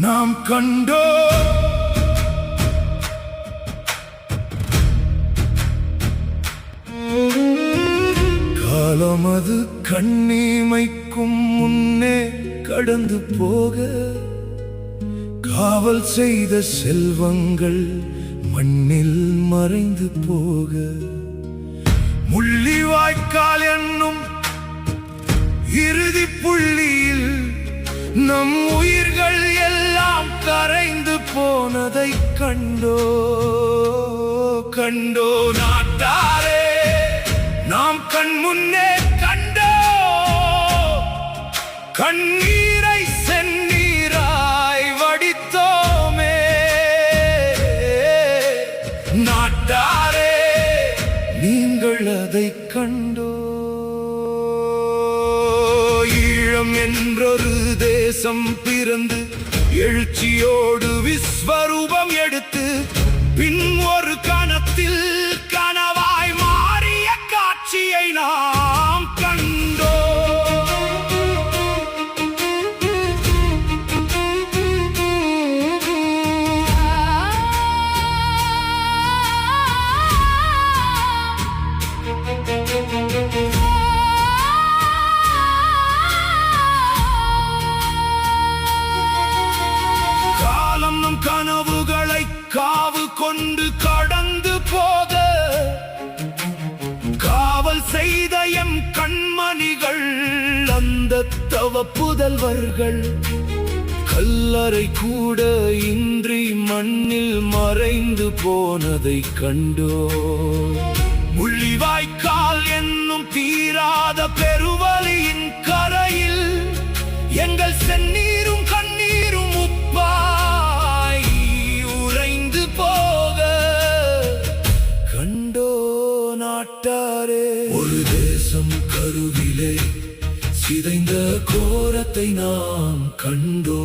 நாம் கண்டோ காலமது கண்ணீமைக்கும் முன்னே கடந்து போக காவல் செய்த செல்வங்கள் மண்ணில் மறைந்து போக முள்ளிவாய்க்கால் என்னும் இறுதி புள்ளியில் நம் உயிர்கள் எல்லாம் கரைந்து போனதை கண்டோ நாட்டாரே நாம் கண் முன்னே கண்டோ கண்ணீரை செந்நீராய் வடித்தோமே நாட்டாரே நீங்கள் அதை கண்டோ ஈழம் என்றொரு தேசம் பிறந்து எழுச்சியோடு விஸ்வரூபம் எடுத்து பின் ஒரு கணத்தில் கனவாய் மாறிய காட்சியை நாம் கண்டோ கனவுகளை காவு கொண்டு கடந்து போக காவல் செய்த எம் கண்மணிகள் அந்த தவ புதல்வர்கள் கல்லறை கூட இன்றி மண்ணில் மறைந்து போனதை கண்டோ முள்ளிவாய்க்கால் என்னும் தீராத பெருவலியின் கரையில் எங்கள் செந்நீரும் கண்ணீரும் உப்பாய் உறைந்து போக கண்டோ நாட்டாரே ஒரு தேசம் கருவிலே சிதைந்த கோரத்தை நாம் கண்டோ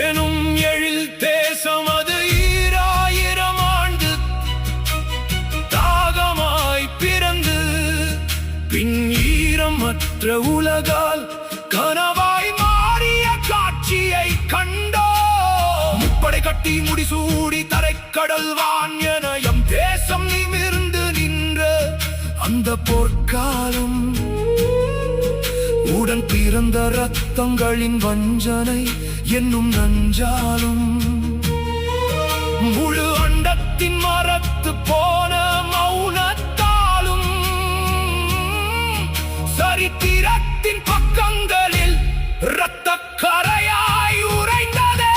எனும் எழில் தேசம் அது ஈராயிரம் ஆண்டு தாகமாய் பிறந்து பின் ஈரமற்ற உலகால் கனவாய் மாறிய காட்சியை கண்டோ முப்படை கட்டி முடிசூடி தரைக்கடல் வான் என எம் தேசம் நிமிர்ந்து நின்ற அந்த பொற்காலம் உடன் பிறந்த ரத்தங்களின் வஞ்சனை என்னும் நஞ்சாலும் முழு அண்டத்தின் மரத்து போன மௌனத்தாலும் சரித்திரத்தின் பக்கங்களில் இரத்த கரையாய் உறைந்ததே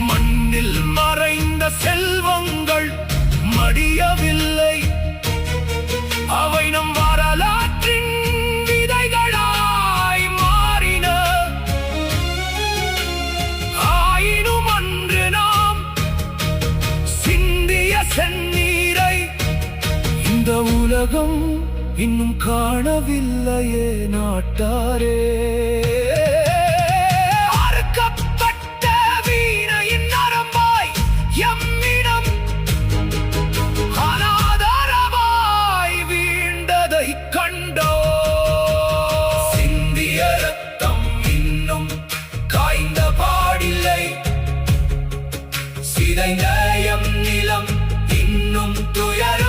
மண்ணில் மறைந்த செல்வங்கள் மடியவில்லை அவை நம் வரலாற்றின் விதைகளாய் மாறின ஆயினும் அன்று நாம் சிந்திய செந்நீரை இந்த உலகம் இன்னும் காணவில்லையே நாட்டாரே சிதைந்த எம் நிலம் இன்னும் துயர